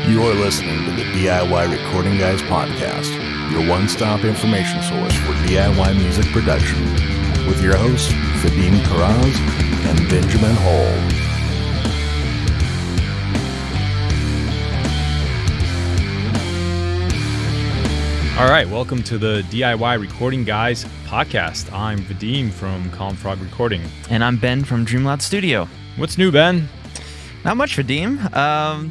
You're listening to the DIY Recording Guys podcast, your one-stop information source for DIY music production, with your hosts, Vadim Karaz and Benjamin Hall. All right, welcome to the DIY Recording Guys podcast. I'm Vadim from Calm Frog Recording. And I'm Ben from Dreamloud Studio. What's new, Ben? Not much, Vadim.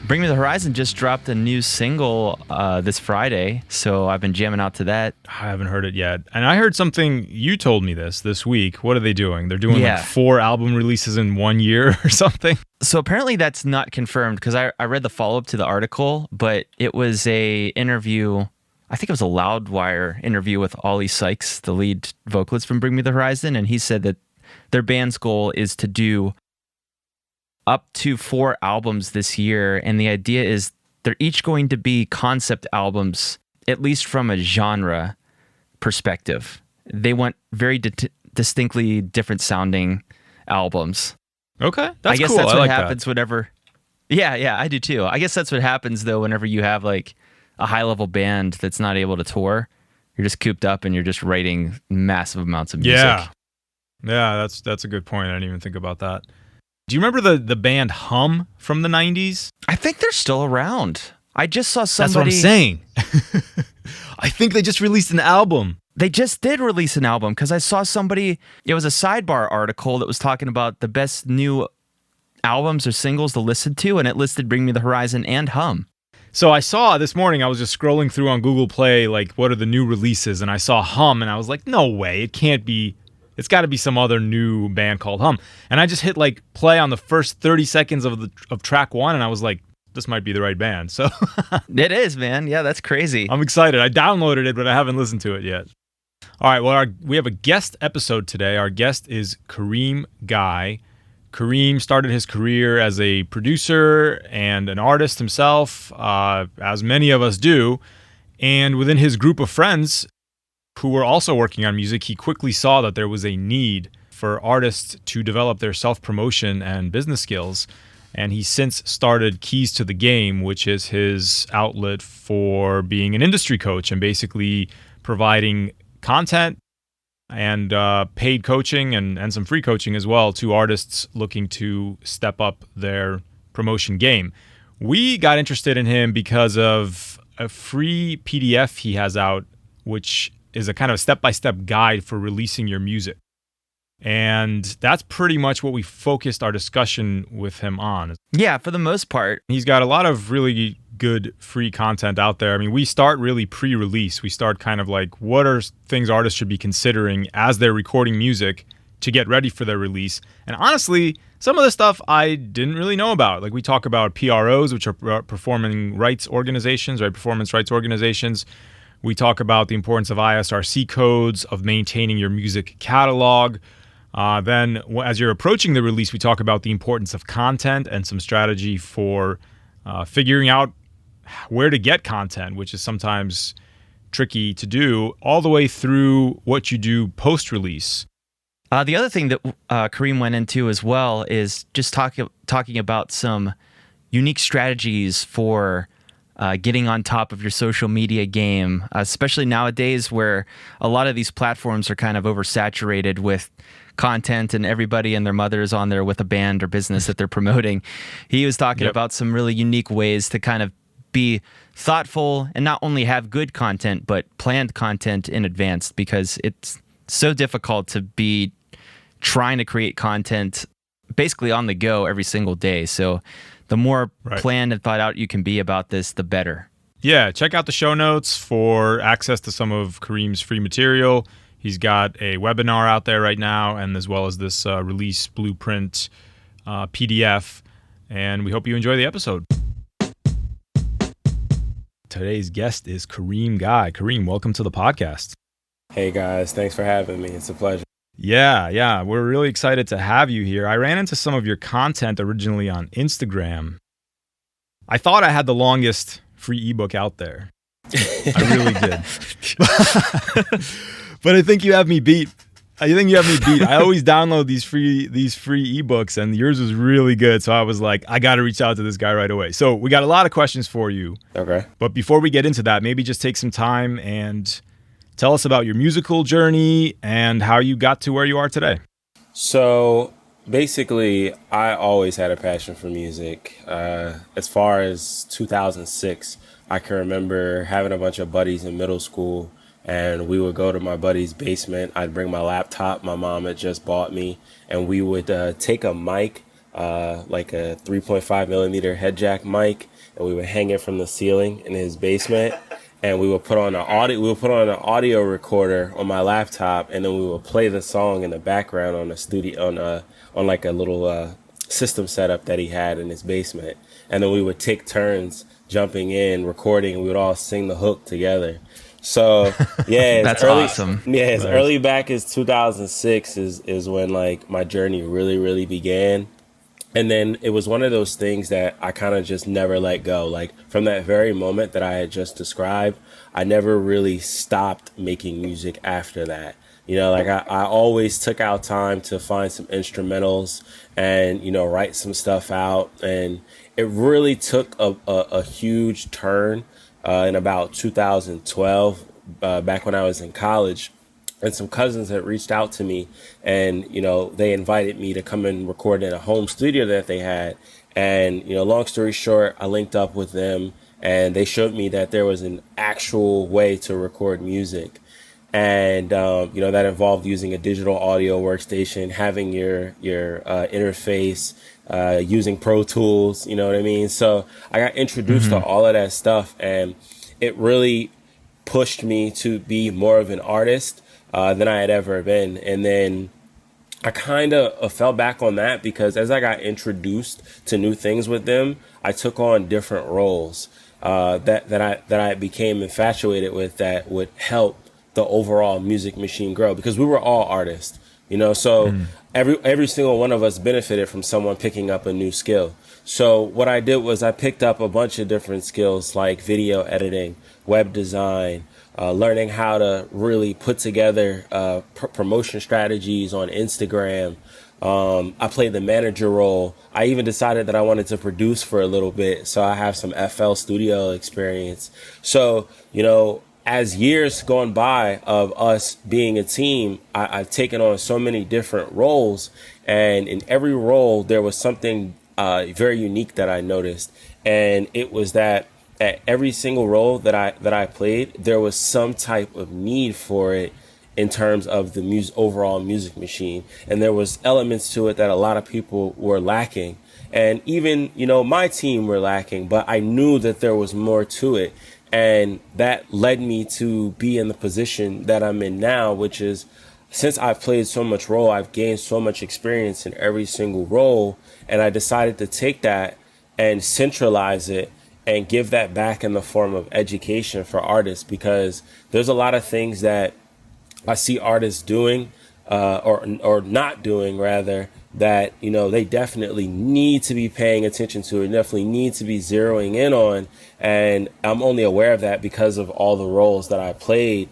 Bring Me the Horizon just dropped a new single this Friday, so I've been jamming out to that. I haven't heard it yet. And I heard something, you told me this week. What are they doing? They're doing like 4 album releases in 1 year or something? So apparently that's not confirmed, because I read the follow-up to the article, but it was a interview, I think it was a Loudwire interview with Ollie Sykes, the lead vocalist from Bring Me the Horizon, and he said that their band's goal is to do up to 4 albums this year, and the idea is they're each going to be concept albums, at least from a genre perspective. They want very distinctly different sounding albums. Okay, that's cool. I guess that's what like happens whenever... Yeah, I do too. I guess that's what happens, though, whenever you have like a high-level band that's not able to tour. You're just cooped up and you're just writing massive amounts of music. Yeah, that's a good point. I didn't even think about that. Do you remember the band Hum from the 90s? I think they're still around. I just saw somebody... That's what I'm saying. I think they just released an album. They just did release an album, because I saw somebody... It was a sidebar article that was talking about the best new albums or singles to listen to, and it listed Bring Me the Horizon and Hum. So I saw this morning, I was just scrolling through on Google Play, like, what are the new releases? And I saw Hum, and I was like, no way, it can't be... It's got to be some other new band called Hum. And I just hit like play on the first 30 seconds of track 1, and I was like, this might be the right band. So it is, man. Yeah, that's crazy. I'm excited. I downloaded it, but I haven't listened to it yet. All right, well, we have a guest episode today. Our guest is Kareem Guy. Kareem started his career as a producer and an artist himself, as many of us do. And within his group of friends who were also working on music, he quickly saw that there was a need for artists to develop their self-promotion and business skills. And he's since started Keyz to the Game, which is his outlet for being an industry coach and basically providing content and paid coaching and some free coaching as well to artists looking to step up their promotion game. We got interested in him because of a free PDF he has out, which is a kind of step-by-step guide for releasing your music. And that's pretty much what we focused our discussion with him on. Yeah, for the most part. He's got a lot of really good free content out there. I mean, we start really pre-release. We start kind of like, what are things artists should be considering as they're recording music to get ready for their release? And honestly, some of the stuff I didn't really know about. Like, we talk about PROs, which are performance rights organizations. We talk about the importance of ISRC codes, of maintaining your music catalog. Then, as you're approaching the release, we talk about the importance of content and some strategy for figuring out where to get content, which is sometimes tricky to do, all the way through what you do post-release. The other thing that Kareem went into as well is just talking about some unique strategies for getting on top of your social media game, especially nowadays where a lot of these platforms are kind of oversaturated with content and everybody and their mother is on there with a band or business that they're promoting. He was talking about some really unique ways to kind of be thoughtful and not only have good content, but planned content in advance, because it's so difficult to be trying to create content basically on the go every single day. So the more planned and thought out you can be about this, the better. Yeah, check out the show notes for access to some of Kareem's free material. He's got a webinar out there right now, and as well as this release blueprint PDF. And we hope you enjoy the episode. Today's guest is Kareem Guy. Kareem, welcome to the podcast. Hey guys, thanks for having me. It's a pleasure. Yeah, we're really excited to have you here. I ran into some of your content originally on Instagram. I thought I had the longest free ebook out there. I really did. But I think you have me beat. I think you have me beat. I always download these free ebooks, and yours was really good. So I was like, I got to reach out to this guy right away. So we got a lot of questions for you. Okay. But before we get into that, maybe just take some time and tell us about your musical journey and how you got to where you are today. So basically, I always had a passion for music. As far as 2006, I can remember having a bunch of buddies in middle school, and we would go to my buddy's basement. I'd bring my laptop my mom had just bought me, and we would take a mic, like a 3.5 millimeter head jack mic, and we would hang it from the ceiling in his basement. And we would put on an audio recorder on my laptop, and then we would play the song in the background on a studio on like a little system setup that he had in his basement. And then we would take turns jumping in, recording, and we would all sing the hook together. So yeah, that's awesome. Yeah, as early back as 2006 is when like my journey really began. And then it was one of those things that I kind of just never let go. Like from that very moment that I had just described, I never really stopped making music after that. You know, like I always took out time to find some instrumentals and, you know, write some stuff out. And it really took a huge turn in about 2012, back when I was in college. And some cousins had reached out to me, and, you know, they invited me to come and record in a home studio that they had. And, you know, long story short, I linked up with them, and they showed me that there was an actual way to record music. And, you know, that involved using a digital audio workstation, having your interface, using Pro Tools, you know what I mean? So I got introduced to all of that stuff, and it really pushed me to be more of an artist than I had ever been. And then I kind of fell back on that because as I got introduced to new things with them, I took on different roles that I became infatuated with that would help the overall music machine grow, because we were all artists, you know, so every single one of us benefited from someone picking up a new skill. So what I did was I picked up a bunch of different skills like video editing, web design, learning how to really put together promotion strategies on Instagram. I played the manager role. I even decided that I wanted to produce for a little bit, so I have some FL Studio experience. So, you know, as years gone by of us being a team, I've taken on so many different roles, and in every role there was something very unique that I noticed, and it was that at every single role that I played, there was some type of need for it in terms of the overall music machine, and there was elements to it that a lot of people were lacking, and even, you know, my team were lacking, but I knew that there was more to it, and that led me to be in the position that I'm in now, which is, since I've played so much role, I've gained so much experience in every single role, and I decided to take that and centralize it and give that back in the form of education for artists, because there's a lot of things that I see artists doing or not doing rather, that, you know, they definitely need to be paying attention to, and definitely need to be zeroing in on. And I'm only aware of that because of all the roles that I played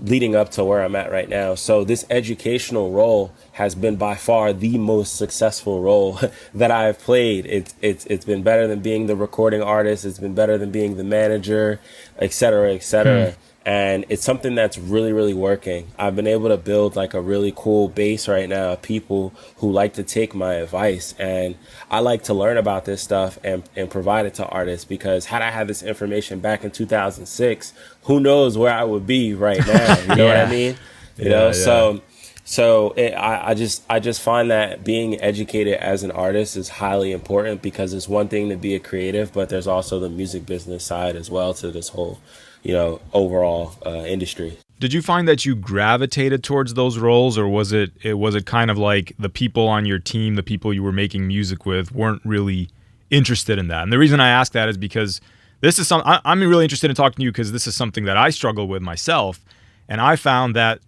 leading up to where I'm at right now. So this educational role has been by far the most successful role that I've played. It's been better than being the recording artist. It's been better than being the manager, et cetera, et cetera. And it's something that's really working. I've been able to build like a really cool base right now of people who like to take my advice. And I like to learn about this stuff and provide it to artists, because had I had this information back in 2006, who knows where I would be right now. You know what I mean? You know, yeah. So I just find that being educated as an artist is highly important, because it's one thing to be a creative, but there's also the music business side as well to this whole, you know, overall industry. Did you find that you gravitated towards those roles, or was it kind of like the people on your team, the people you were making music with, weren't really interested in that? And the reason I ask that is because this is I'm really interested in talking to you, because this is something that I struggle with myself, and I found that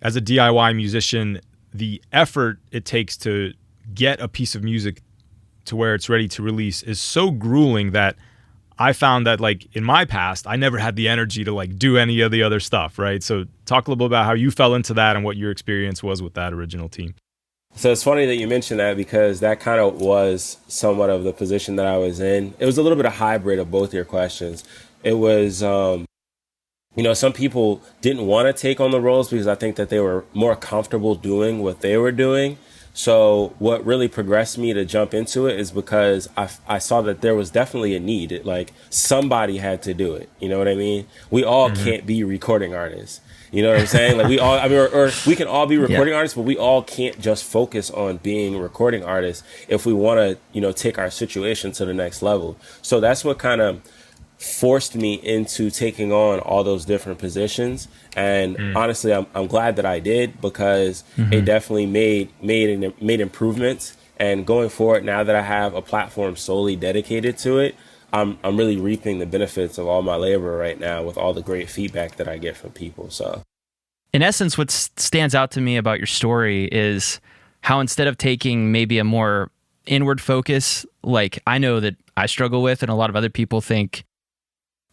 as a DIY musician, the effort it takes to get a piece of music to where it's ready to release is so grueling that I found that like in my past, I never had the energy to like do any of the other stuff, right? So talk a little bit about how you fell into that and what your experience was with that original team. So it's funny that you mentioned that, because that kind of was somewhat of the position that I was in. It was a little bit of hybrid of both your questions. It was, some people didn't want to take on the roles because I think that they were more comfortable doing what they were doing. So what really progressed me to jump into it is because I saw that there was definitely a need. Like somebody had to do it. You know what I mean? We all can't be recording artists. You know what I'm saying? Like we all, or we can all be recording artists, but we all can't just focus on being recording artists if we want to, take our situation to the next level. So that's what kind of forced me into taking on all those different positions. And honestly, I'm glad that I did, because it definitely made improvements. And going forward, now that I have a platform solely dedicated to it, I'm really reaping the benefits of all my labor right now with all the great feedback that I get from people. So in essence, what stands out to me about your story is how instead of taking maybe a more inward focus, like I know that I struggle with, and a lot of other people think,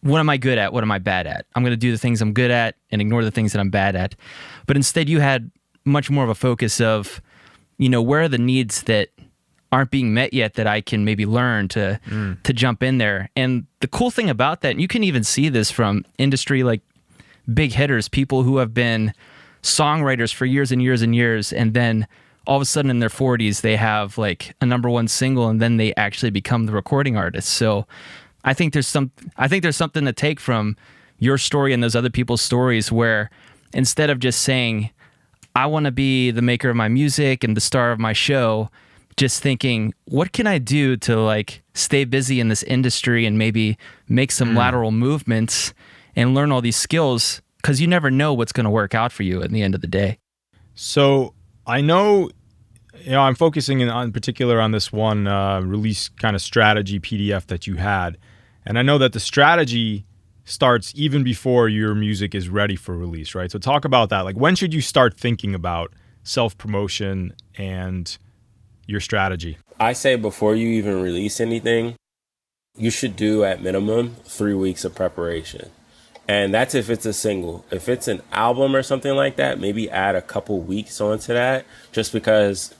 what am I good at? What am I bad at? I'm going to do the things I'm good at and ignore the things that I'm bad at. But instead, you had much more of a focus of, where are the needs that aren't being met yet that I can maybe learn to jump in there. And the cool thing about that, and you can even see this from industry like big hitters, people who have been songwriters for years and years and years, and then all of a sudden in their 40s, they have like a #1 single, and then they actually become the recording artist. So I think there's something to take from your story and those other people's stories, where instead of just saying, I want to be the maker of my music and the star of my show, just thinking, what can I do to like stay busy in this industry and maybe make some lateral movements and learn all these skills, because you never know what's going to work out for you at the end of the day. So I know, I'm focusing in particular on this one release kind of strategy PDF that you had. And I know that the strategy starts even before your music is ready for release, right? So talk about that. Like, when should you start thinking about self-promotion and your strategy? I say before you even release anything, you should do at minimum 3 weeks of preparation. And that's if it's a single. If it's an album or something like that, maybe add a couple weeks onto that, just because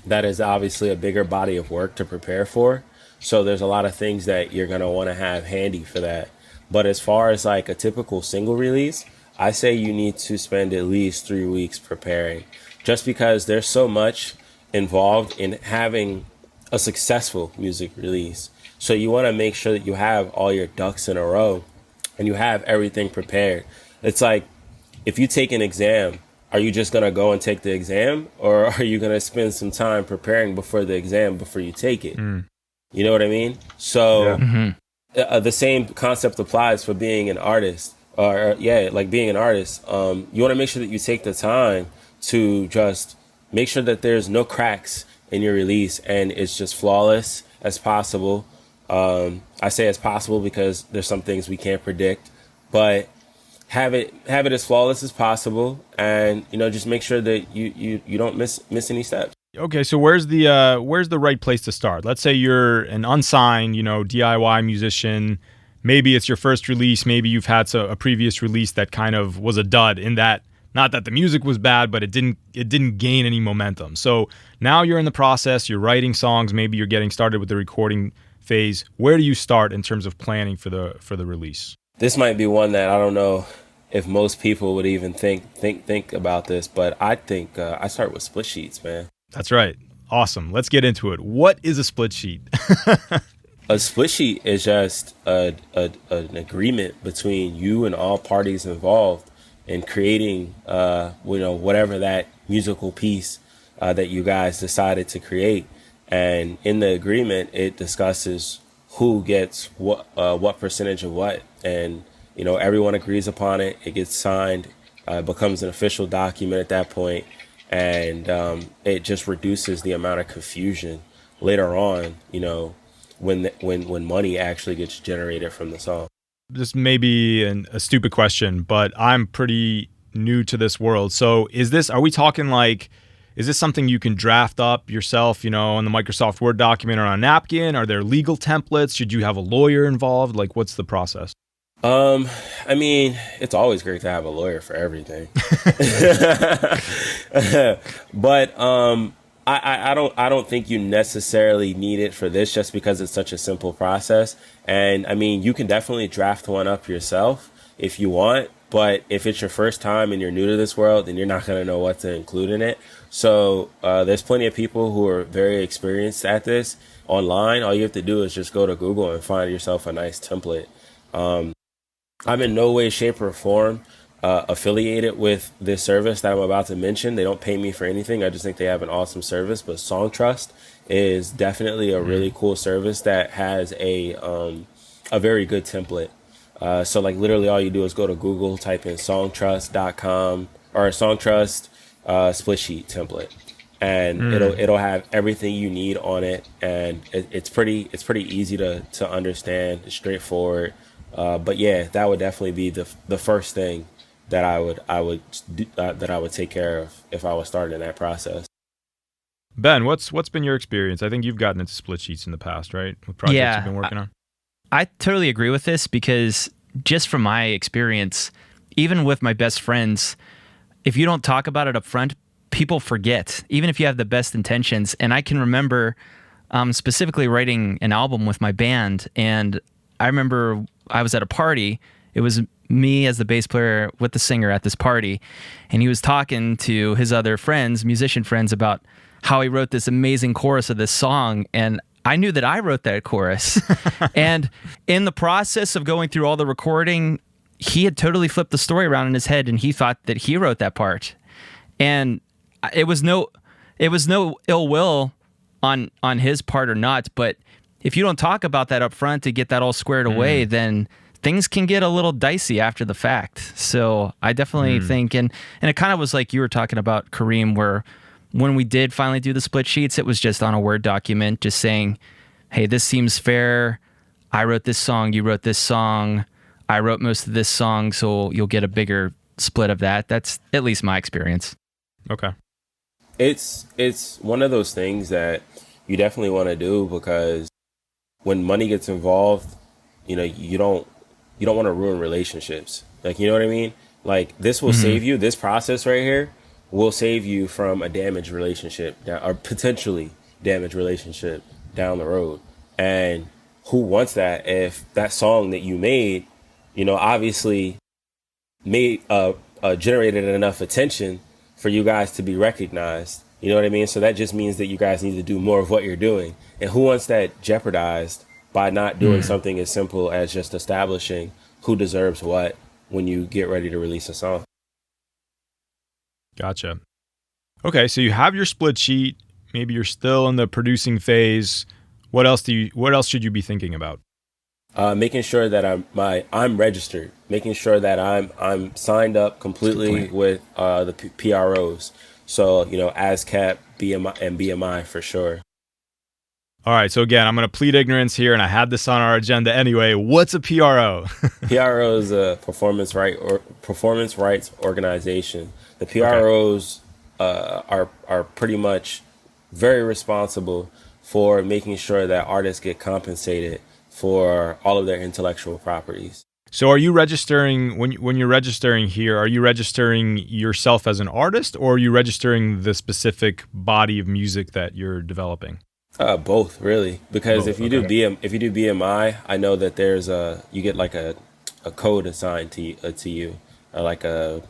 that is obviously a bigger body of work to prepare for. So there's a lot of things that you're going to want to have handy for that. But as far as like a typical single release, I say you need to spend at least 3 weeks preparing, just because there's so much involved in having a successful music release. So you want to make sure that you have all your ducks in a row and you have everything prepared. It's like, if you take an exam, are you just going to go and take the exam, or are you going to spend some time preparing before the exam before you take it? You know what I mean? So the same concept applies for being an artist, being an artist. You want to make sure that you take the time to just make sure that there's no cracks in your release and it's just flawless as possible. I say as possible because there's some things we can't predict, but have it as flawless as possible, and just make sure that you don't miss any steps. Okay, so where's the right place to start? Let's say you're an unsigned, DIY musician. Maybe it's your first release. Maybe you've had a previous release that kind of was a dud, in that, not that the music was bad, but it didn't gain any momentum. So now you're in the process, you're writing songs, maybe you're getting started with the recording phase. Where do you start in terms of planning for the release? This might be one that I don't know if most people would even think about this, but I think I start with split sheets, man. That's right. Awesome. Let's get into it. What is a split sheet? A split sheet is just an agreement between you and all parties involved in creating, whatever that musical piece that you guys decided to create. And in the agreement, it discusses who gets what percentage of what, and everyone agrees upon it. It gets signed, becomes an official document at that point. And it just reduces the amount of confusion later on, when money actually gets generated from the song. This may be a stupid question, but I'm pretty new to this world. So are we talking like is this something you can draft up yourself, on the Microsoft Word document or on a napkin? Are there legal templates? Should you have a lawyer involved? Like, what's the process? I mean, it's always great to have a lawyer for everything. But I don't think you necessarily need it for this, just because it's such a simple process. And I mean, you can definitely draft one up yourself if you want, but if it's your first time and you're new to this world, then you're not going to know what to include in it. So there's plenty of people who are very experienced at this online. All you have to do is just go to Google and find yourself a nice template. I'm in no way, shape, or form affiliated with this service that I'm about to mention. They don't pay me for anything. I just think they have an awesome service. But Songtrust is definitely a really cool service that has a very good template. So like literally all you do is go to Google, type in songtrust.com or Songtrust split sheet template, and it'll have everything you need on it, and it's pretty easy to understand. It's straightforward. But yeah, that would definitely be the first thing that I would take care of if I was starting that process. Ben, what's been your experience? I think you've gotten into split sheets in the past, right? With projects you've been working on. I totally agree with this, because just from my experience, even with my best friends, if you don't talk about it up front, people forget, even if you have the best intentions. And I can remember specifically writing an album with my band, and I remember I was at a party. It was me as the bass player with the singer at this party, and he was talking to his other friends, musician friends, about how he wrote this amazing chorus of this song, and I knew that I wrote that chorus. And in the process of going through all the recording, he had totally flipped the story around in his head, and he thought that he wrote that part. And it was no ill will on his part or not, but if you don't talk about that up front to get that all squared away, then things can get a little dicey after the fact. So I definitely think, and it kind of was like you were talking about, Kareem, where when we did finally do the split sheets, it was just on a Word document, just saying, hey, this seems fair. I wrote this song, you wrote this song, I wrote most of this song, so you'll get a bigger split of that. That's at least my experience. Okay. It's one of those things that you definitely want to do, because when money gets involved, you don't want to ruin relationships. Like, you know what I mean? Like, this will save you. This process right here will save you from a damaged relationship, or potentially damaged relationship down the road. And who wants that if that song that you made, obviously made generated enough attention for you guys to be recognized? You know what I mean? So that just means that you guys need to do more of what you're doing. And who wants that jeopardized by not doing something as simple as just establishing who deserves what when you get ready to release a song? Gotcha. Okay, so you have your split sheet. Maybe you're still in the producing phase. What else should you be thinking about? Making sure that I'm registered. Making sure that I'm signed up completely with the PROs. So ASCAP, BMI, and BMI for sure. All right, so again, I'm going to plead ignorance here, and I had this on our agenda anyway. What's a PRO? PRO is a performance rights organization. The PROs are pretty much very responsible for making sure that artists get compensated for all of their intellectual properties. So are you registering, when you're registering here, are you registering yourself as an artist, or are you registering the specific body of music that you're developing? Both, really, because if you do BMI, I know that you get like a code assigned to you, like a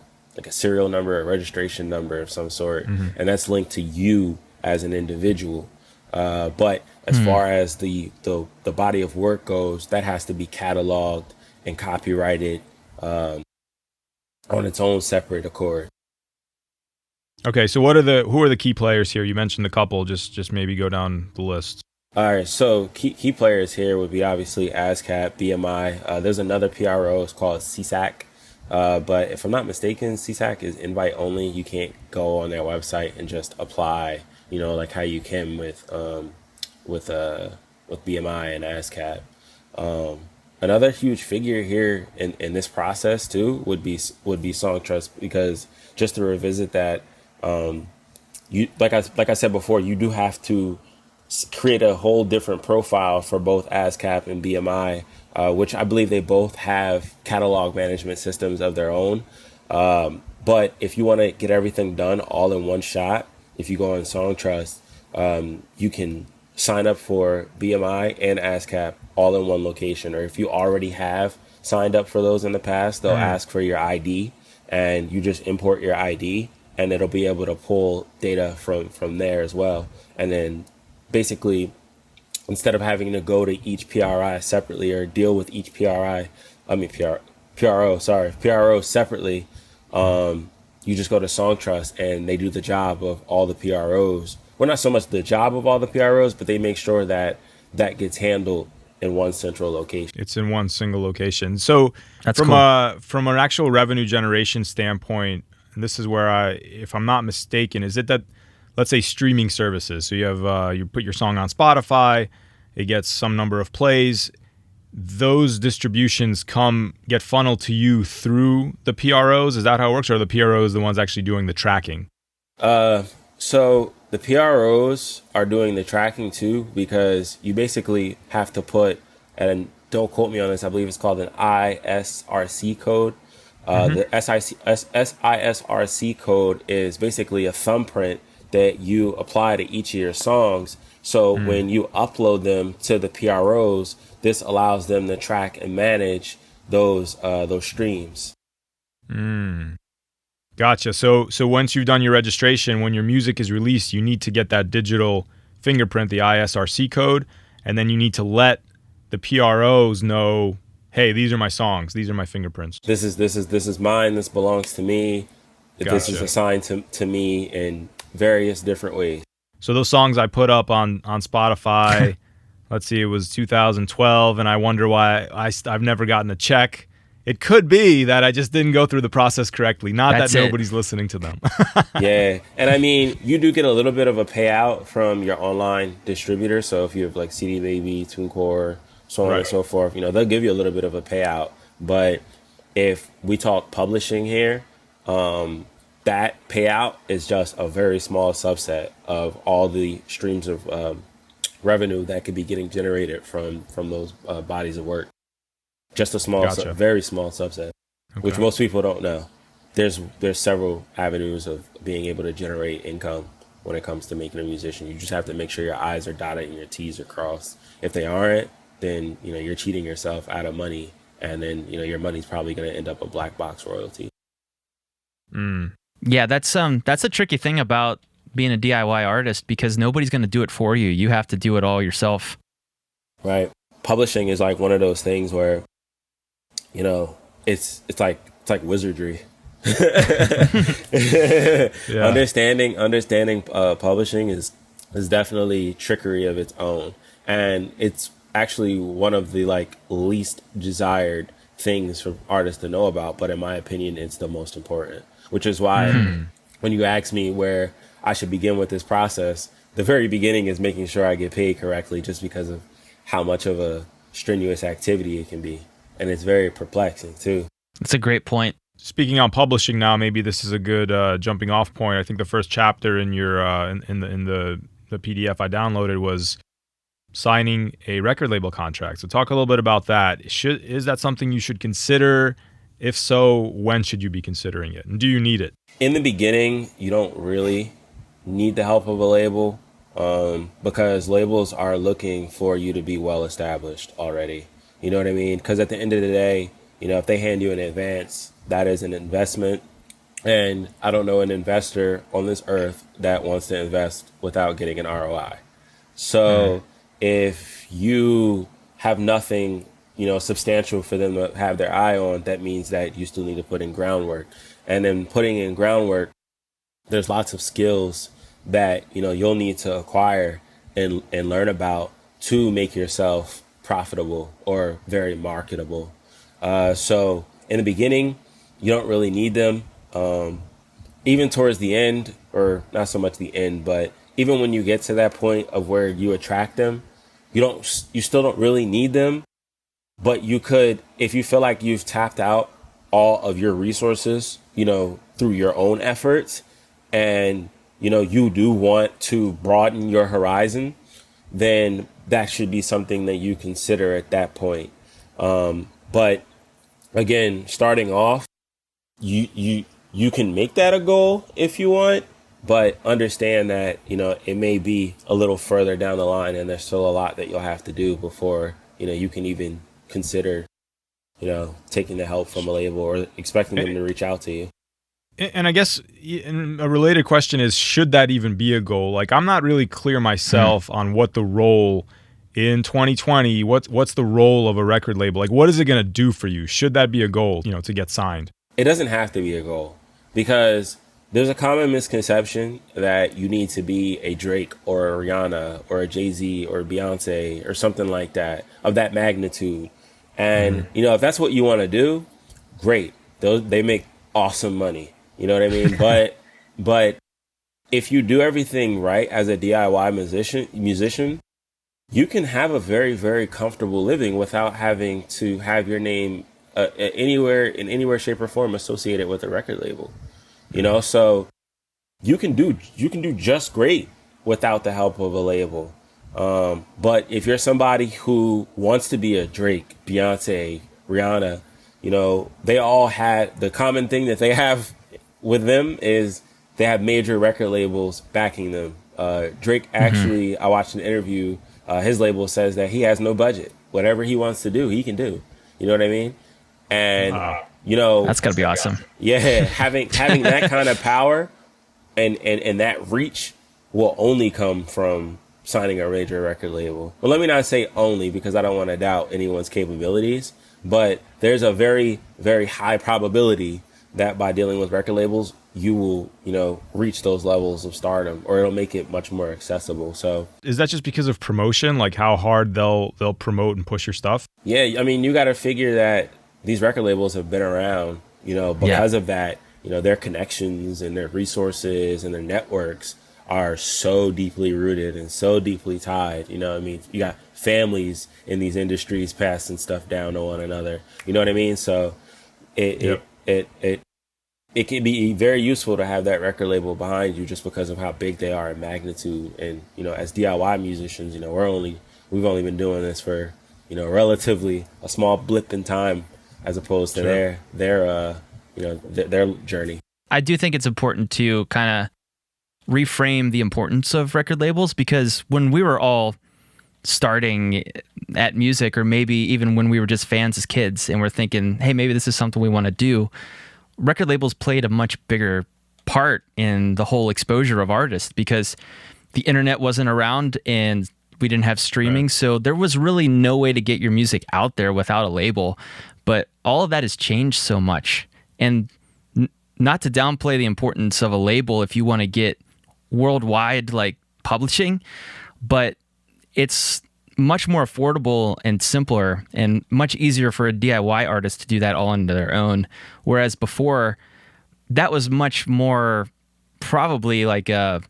serial number, a registration number of some sort, and that's linked to you as an individual. But as far as the body of work goes, that has to be cataloged and copyrighted on its own separate accord. Okay, so who are the key players here? You mentioned a couple. Just maybe go down the list. All right, so key players here would be obviously ASCAP, BMI. There's another PRO, it's called CSAC. But if I'm not mistaken, CSAC is invite only. You can't go on their website and just apply, like how you can with BMI and ASCAP. Another huge figure here in this process too would be Songtrust, because just to revisit that, you like I said before, you do have to create a whole different profile for both ASCAP and BMI, which I believe they both have catalog management systems of their own. But if you want to get everything done all in one shot, if you go on Songtrust, you can sign up for BMI and ASCAP all in one location. Or if you already have signed up for those in the past, they'll ask for your ID, and you just import your ID, and it'll be able to pull data from there as well. And then basically, instead of having to go to each PRO separately or deal with each PRO separately, you just go to Songtrust and they do the job of all the PROs. Well, not so much the job of all the PROs, but they make sure that that gets handled in one central location. It's in one single location. So That's from cool. From an actual revenue generation standpoint, and this is where if I'm not mistaken, is it that, let's say, streaming services. So you have you put your song on Spotify, it gets some number of plays. Those distributions get funneled to you through the PROs. Is that how it works, or are the PROs the ones actually doing the tracking? So the PROs are doing the tracking too, because you basically have to put, and don't quote me on this, I believe it's called an ISRC code. The SISRC code is basically a thumbprint that you apply to each of your songs. So when you upload them to the PROs, this allows them to track and manage those streams. Gotcha. So once you've done your registration, when your music is released, you need to get that digital fingerprint, the ISRC code, and then you need to let the PROs know, hey, these are my songs, these are my fingerprints. This is mine. This belongs to me. This is Gotcha. assigned to me in various different ways. So those songs I put up on Spotify, let's see, it was 2012, and I wonder why I've never gotten a check. It could be that I just didn't go through the process correctly, not That's that it. nobody's listening to them. Yeah. And I mean, you do get a little bit of a payout from your online distributor. So if you have like CD Baby, TuneCore, so on and so forth, they'll give you a little bit of a payout. But if we talk publishing here, that payout is just a very small subset of all the streams of revenue that could be getting generated from those bodies of work. Just a small, Gotcha. very small subset, which most people don't know. There's several avenues of being able to generate income when it comes to making a musician. You just have to make sure your I's are dotted and your T's are crossed. If they aren't, then you're cheating yourself out of money, and then your money's probably going to end up a black box royalty. Yeah, that's a tricky thing about being a DIY artist, because nobody's going to do it for you. You have to do it all yourself. Right. Publishing is like one of those things where, it's like wizardry. Yeah. Understanding publishing is definitely trickery of its own, and it's actually one of the least desired things for artists to know about. But in my opinion, it's the most important. Which is why when you ask me where I should begin with this process, the very beginning is making sure I get paid correctly, just because of how much of a strenuous activity it can be. And it's very perplexing too. That's a great point. Speaking on publishing now, maybe this is a good jumping off point. I think the first chapter in your in the PDF I downloaded was signing a record label contract. So talk a little bit about that. Is that something you should consider? If so, when should you be considering it? And do you need it? In the beginning, you don't really need the help of a label, because labels are looking for you to be well established already. You know what I mean? Because at the end of the day, if they hand you an advance, that is an investment. And I don't know an investor on this earth that wants to invest without getting an ROI. So if you have nothing, substantial for them to have their eye on, that means that you still need to put in groundwork. And then putting in groundwork, there's lots of skills that, you'll need to acquire and learn about to make yourself profitable or very marketable. So in the beginning, you don't really need them. Even towards the end, or not so much the end, but even when you get to that point of where you attract them, you still don't really need them. But you could, if you feel like you've tapped out all of your resources, through your own efforts, and you do want to broaden your horizon, then that should be something that you consider at that point. But again, starting off, you can make that a goal if you want, but understand that, it may be a little further down the line and there's still a lot that you'll have to do before, you can even consider, taking the help from a label or expecting them to reach out to you. And I guess a related question is, should that even be a goal? Like, I'm not really clear myself on what the role in 2020, what's the role of a record label? Like, what is it going to do for you? Should that be a goal, to get signed? It doesn't have to be a goal, because there's a common misconception that you need to be a Drake or a Rihanna or a Jay-Z or a Beyonce or something like that, of that magnitude. And, if that's what you want to do, great. They make awesome money. You know what I mean? But if you do everything right as a DIY musician, you can have a very, very comfortable living without having to have your name in anywhere, shape, or form associated with a record label. So you can do just great without the help of a label. But if you're somebody who wants to be a Drake, Beyonce, Rihanna, they all had the common thing that they have with them is they have major record labels backing them. Drake actually, I watched an interview. His label says that he has no budget. Whatever he wants to do, he can do. You know what I mean? And that's gotta be awesome. Yeah, having that kind of power and that reach will only come from signing a major record label. Well, let me not say only, because I don't want to doubt anyone's capabilities, but there's a very, very high probability that by dealing with record labels, you will, reach those levels of stardom, or it'll make it much more accessible. So is that just because of promotion, like how hard they'll promote and push your stuff? Yeah, I mean, you got to figure that these record labels have been around, because of that, their connections and their resources and their networks are so deeply rooted and so deeply tied. I mean, you got families in these industries passing stuff down to one another. You know what I mean? So it can be very useful to have that record label behind you, just because of how big they are in magnitude. And, as DIY musicians, we've only been doing this for, relatively a small blip in time, as opposed to their journey. I do think it's important to kind of reframe the importance of record labels, because when we were all starting at music, or maybe even when we were just fans as kids and we're thinking, hey, maybe this is something we want to do, record labels played a much bigger part in the whole exposure of artists, because the internet wasn't around and we didn't have streaming. Right. So there was really no way to get your music out there without a label. But all of that has changed so much. And not to downplay the importance of a label if you want to get worldwide like publishing, but it's much more affordable and simpler and much easier for a DIY artist to do that all on their own. Whereas before, that was much more probably like a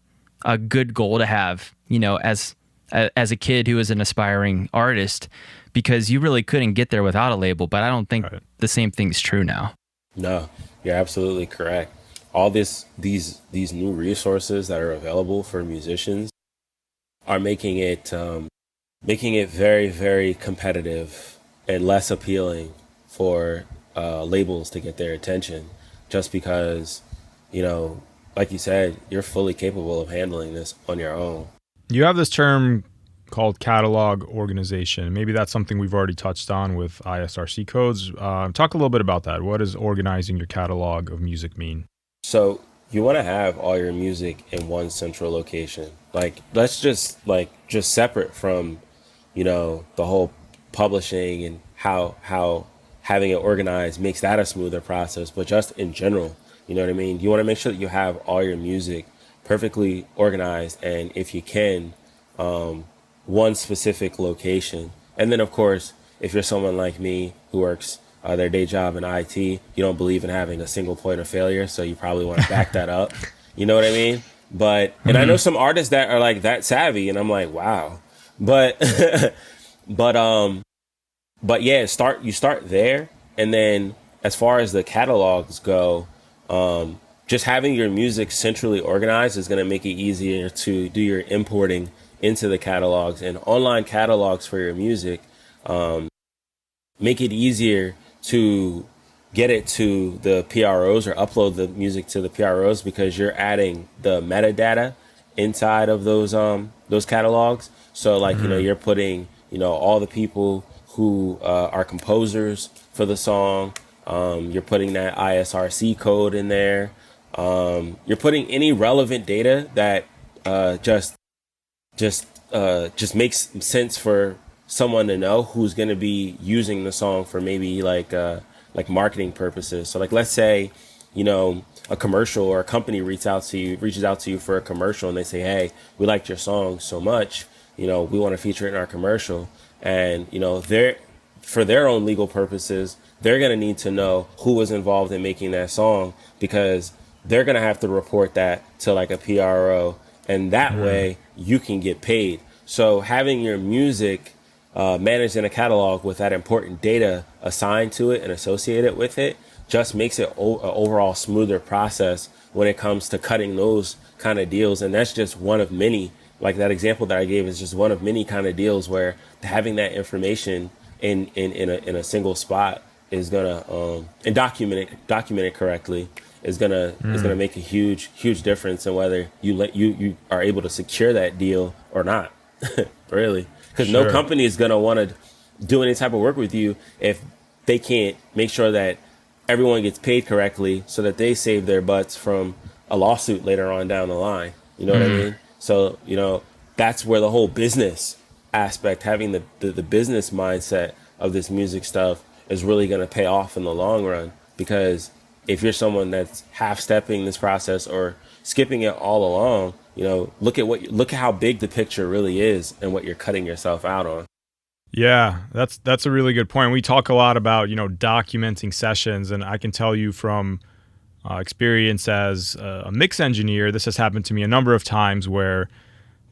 good goal to have, as a kid who was an aspiring artist, because you really couldn't get there without a label. But I don't think the same thing's true now. No, you're absolutely correct. All these new resources that are available for musicians are making it very, very competitive and less appealing for labels to get their attention, just because, like you said, you're fully capable of handling this on your own. You have this term called catalog organization. Maybe that's something we've already touched on with ISRC codes. Talk a little bit about that. What does organizing your catalog of music mean? So you want to have all your music in one central location. Like, let's just separate from, the whole publishing and how having it organized makes that a smoother process, but just in general, you know what I mean? You want to make sure that you have all your music perfectly organized, and if you can, one specific location. And then, of course, if you're someone like me who works their day job in IT, you don't believe in having a single point of failure, so you probably want to back that up. You know what I mean? But, and I know some artists that are like that savvy, and I'm like, wow. But yeah, you start there, and then as far as the catalogs go, just having your music centrally organized is going to make it easier to do your importing into the catalogs, and online catalogs for your music make it easier to get it to the PROs or upload the music to the PROs, because you're adding the metadata inside of those catalogs. So like, you're putting, all the people who are composers for the song. You're putting that ISRC code in there. You're putting any relevant data that just makes sense for someone to know who's going to be using the song for maybe like marketing purposes. So like, let's say, a commercial or a company reaches out to you for a commercial, and they say, hey, we liked your song so much, we want to feature it in our commercial. And, for their own legal purposes, they're going to need to know who was involved in making that song, because they're going to have to report that to like a PRO, and that way you can get paid. So having your music managed in a catalog with that important data assigned to it and associated with it just makes it an overall smoother process when it comes to cutting those kind of deals. And that's just one of many, like that example that I gave is just one of many kind of deals where having that information in a single spot is gonna and document it correctly is gonna make a huge difference in whether you are able to secure that deal or not. Really, because no company is gonna want to do any type of work with you if they can't make sure that everyone gets paid correctly, so that they save their butts from a lawsuit later on down the line. You know what I mean? So that's where the whole business aspect, having the business mindset of this music stuff, is really going to pay off in the long run. Because if you're someone that's half-stepping this process or skipping it all along, look at how big the picture really is and what you're cutting yourself out on. Yeah, that's a really good point. We talk a lot about, documenting sessions, and I can tell you from experience as a mix engineer, this has happened to me a number of times where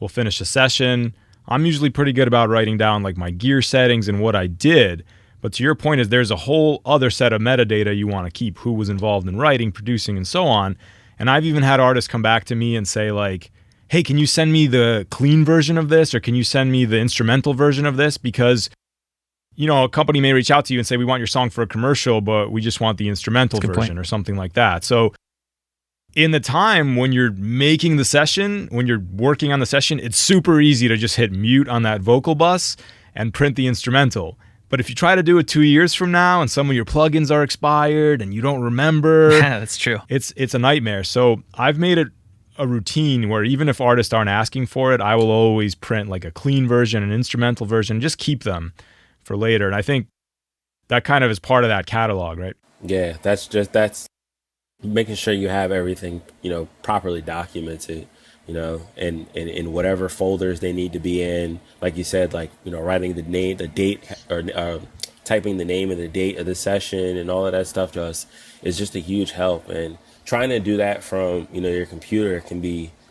we'll finish a session. I'm usually pretty good about writing down like my gear settings and what I did. But to your point is there's a whole other set of metadata you want to keep, who was involved in writing, producing, and so on. And I've even had artists come back to me and say like, hey, can you send me the clean version of this, or can you send me the instrumental version of this? Because, a company may reach out to you and say, we want your song for a commercial, but we just want the instrumental version or something like that. So in the time when you're making the session, when you're working on the session, it's super easy to just hit mute on that vocal bus and print the instrumental. But if you try to do it 2 years from now and some of your plugins are expired and you don't remember, yeah, that's true. It's a nightmare. So I've made it a routine where even if artists aren't asking for it, I will always print like a clean version, an instrumental version, and just keep them for later. And I think that kind of is part of that catalog, right? Yeah, that's making sure you have everything, properly documented, and in whatever folders they need to be in. Like you said, like, writing the name, the date, or typing the name and the date of the session and all of that stuff is just a huge help. And trying to do that from, your computer can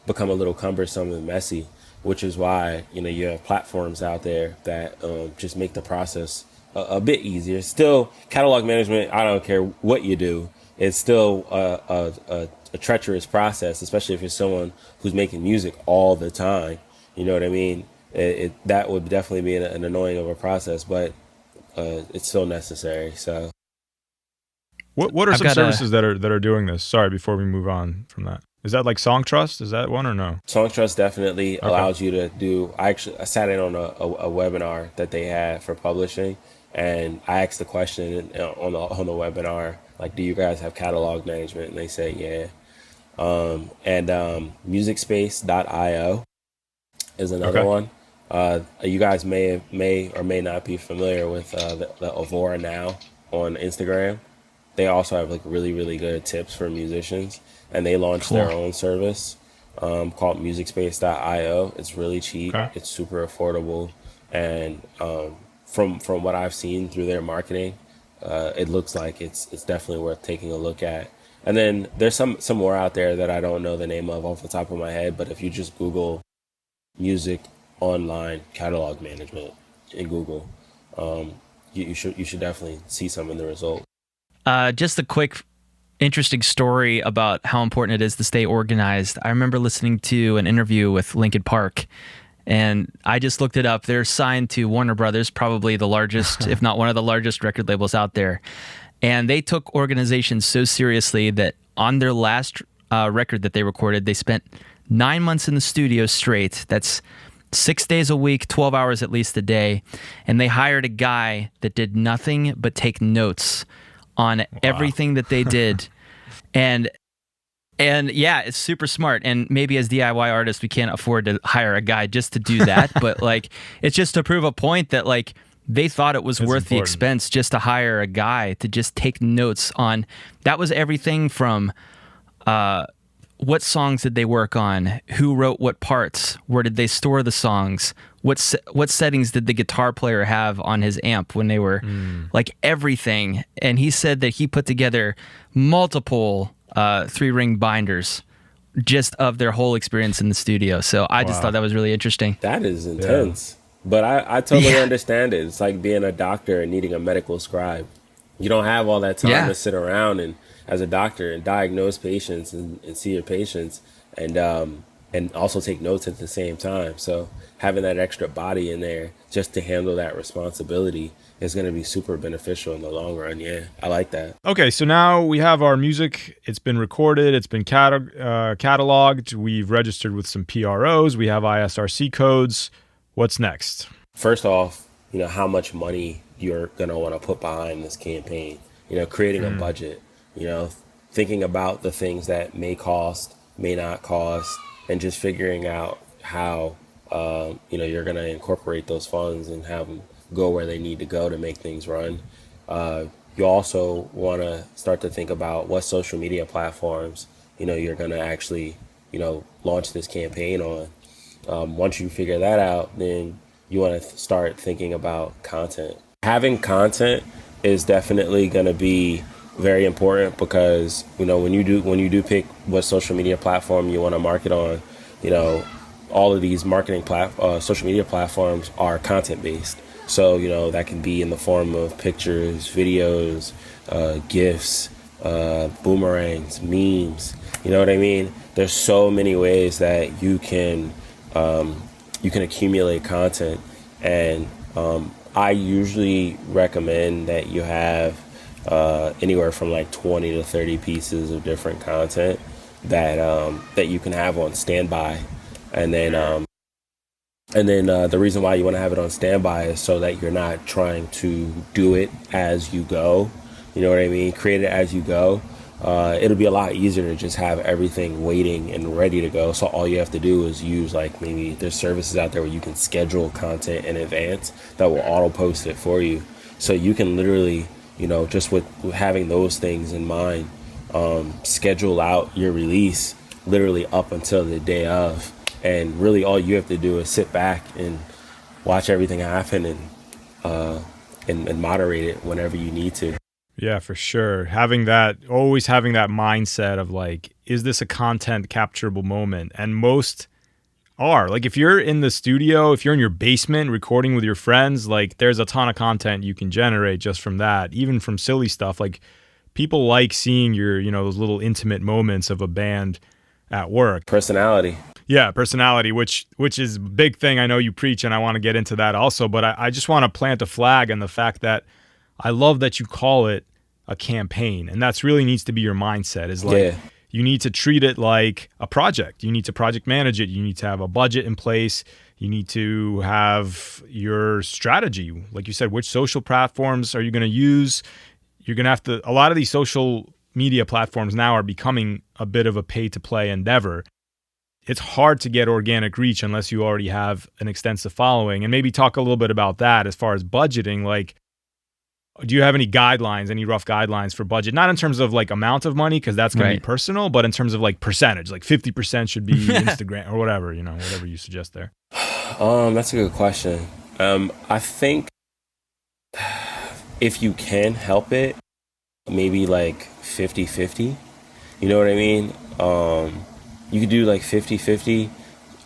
become a little cumbersome and messy, which is why, you have platforms out there that just make the process a bit easier. Still, catalog management, I don't care what you do, it's still a treacherous process, especially if you're someone who's making music all the time. You know what I mean? That would definitely be an annoying of a process, but it's still necessary. So, what are some services that are doing this? Sorry, before we move on from that, is that like SongTrust? Is that one or no? SongTrust definitely allows you to do. I sat in on a webinar that they had for publishing, and I asked the question on the webinar, like, do you guys have catalog management? And they say, yeah. And MusicSpace.io is another one. You guys may or may not be familiar with the Avora Now on Instagram. They also have like really, really good tips for musicians, and they launched their own service called MusicSpace.io. It's really cheap. Okay. It's super affordable, and from what I've seen through their marketing, it looks like it's definitely worth taking a look at. And then there's some more out there that I don't know the name of off the top of my head, but if you just Google music online catalog management in Google, you should definitely see some in the result. Just a quick interesting story about how important it is to stay organized. I remember listening to an interview with Linkin Park, and I just looked it up. They're signed to Warner Brothers, probably the largest, if not one of the largest record labels out there. And they took organization so seriously that on their last record that they recorded, they spent 9 months in the studio straight. That's 6 days a week, 12 hours at least a day. And they hired a guy that did nothing but take notes on everything that they did. And yeah, it's super smart. And maybe as DIY artists, we can't afford to hire a guy just to do that. But like, it's just to prove a point that like they thought it was worth the expense just to hire a guy to just take notes on. That was everything from what songs did they work on, who wrote what parts, where did they store the songs, what settings did the guitar player have on his amp when they were like everything. And he said that he put together multiple 3-ring binders just of their whole experience in the studio. So I just thought that was really interesting. That is intense. Yeah. But I totally understand it. It's like being a doctor and needing a medical scribe. You don't have all that time to sit around and as a doctor and diagnose patients and see your patients and also take notes at the same time. So having that extra body in there just to handle that responsibility is going to be super beneficial in the long run. Yeah, I like that. Okay, so now we have our music. It's been recorded. It's been cataloged. We've registered with some PROs. We have ISRC codes. What's next? First off, how much money you're going to want to put behind this campaign. Creating a budget. Thinking about the things that may cost, may not cost, and just figuring out how, you're going to incorporate those funds and have them go where they need to go to make things run. You also want to start to think about what social media platforms, you're going to actually, launch this campaign on. Once you figure that out, then you want to start thinking about content. Having content is definitely going to be very important because when you do pick what social media platform you want to market on, all of these marketing social media platforms are content based. So that can be in the form of pictures, videos, GIFs, boomerangs, memes. You know what I mean? There's so many ways that you can accumulate content, and I usually recommend that you have anywhere from like 20 to 30 pieces of different content that you can have on standby. And then the reason why you want to have it on standby is so that you're not trying to do it as you go. You know what I mean? Create it as you go. It'll be a lot easier to just have everything waiting and ready to go. So all you have to do is use maybe there's services out there where you can schedule content in advance that will auto post it for you. So you can literally, just with having those things in mind, schedule out your release literally up until the day of. And really all you have to do is sit back and watch everything happen and moderate it whenever you need to. Yeah, for sure. Always having that mindset of is this a content capturable moment? And most are. If you're in the studio, if you're in your basement recording with your friends, there's a ton of content you can generate just from that, even from silly stuff. People like seeing your, those little intimate moments of a band at work. Personality. Yeah, personality, which is a big thing. I know you preach, and I want to get into that also, but I just want to plant a flag on the fact that I love that you call it a campaign, and that's really needs to be your mindset. You need to treat it like a project. You need to project manage it. You need to have a budget in place. You need to have your strategy. Like you said, which social platforms are you going to use? You're going to have to, a lot of these social media platforms now are becoming a bit of a pay-to-play endeavor. It's hard to get organic reach unless you already have an extensive following. And maybe talk a little bit about that as far as budgeting. Do you have any rough guidelines for budget? Not in terms of amount of money, because that's going to be personal, but in terms of percentage, 50% should be Instagram or whatever, whatever you suggest there. That's a good question. I think if you can help it, maybe 50-50. You know what I mean? You could do 50-50,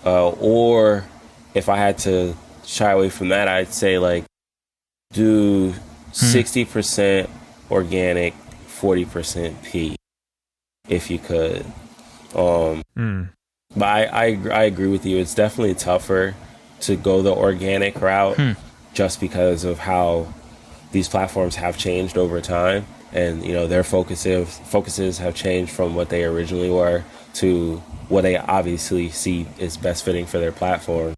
or if I had to shy away from that, I'd say do 60% organic, 40% P. if you could. But I agree with you. It's definitely tougher to go the organic route just because of how these platforms have changed over time, and their focuses have changed from what they originally were to what they obviously see is best fitting for their platform.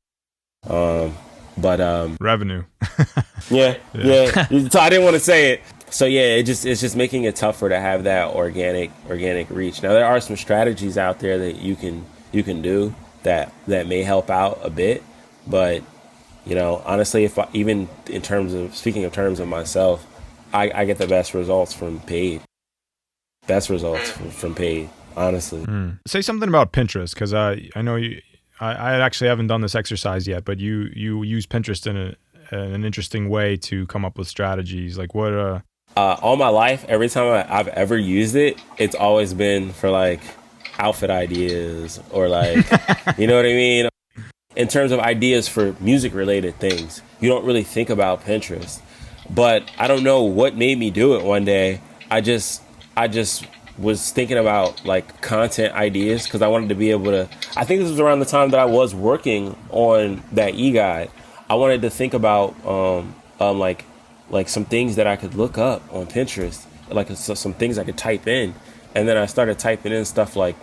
But revenue. yeah. So I didn't want to say it. So yeah, it's just making it tougher to have that organic reach. Now there are some strategies out there that you can do that may help out a bit, but honestly, even in terms of myself, I get the best results from paid. Best results from paid, honestly. Say something about Pinterest, because I know you. I actually haven't done this exercise yet, but you use Pinterest in an interesting way to come up with strategies. Like what? All my life, every time I've ever used it, it's always been for like outfit ideas or like, you know what I mean? In terms of ideas for music related things, you don't really think about Pinterest. But I don't know what made me do it one day. I just was thinking about like content ideas because I wanted to be able to. I think this was around the time that I was working on that e-guide. I wanted to think about like some things that I could look up on Pinterest, like some things I could type in, and then I started typing in stuff like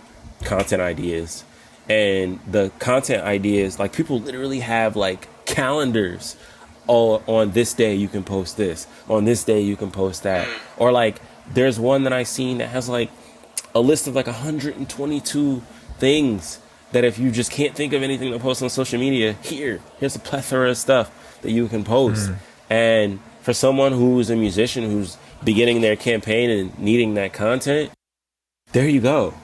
content ideas. And the content ideas, like people literally have like calendars. Oh, on this day you can post this. On this day you can post that. Or like there's one that I seen that has like a list of like 122 things that if you just can't think of anything to post on social media, here's a plethora of stuff that you can post. And for someone who's a musician who's beginning their campaign and needing that content, there you go.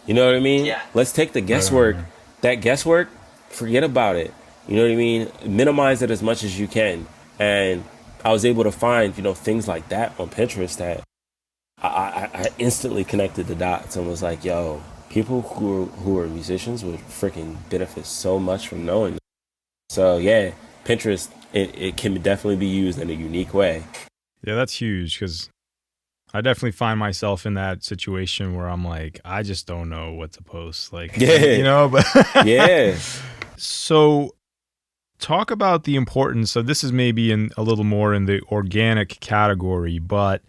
You know what I mean? Yeah. Let's take the guesswork. That guesswork, forget about it. You know what I mean? Minimize it as much as you can. And I was able to find, things like that on Pinterest that I instantly connected the dots and was like, yo, people who are musicians would freaking benefit so much from knowing that. So yeah, Pinterest, it can definitely be used in a unique way. Yeah, that's huge because I definitely find myself in that situation where I'm like, I just don't know what to post. Like, but yeah. So talk about the importance. So this is maybe in a little more in the organic category, but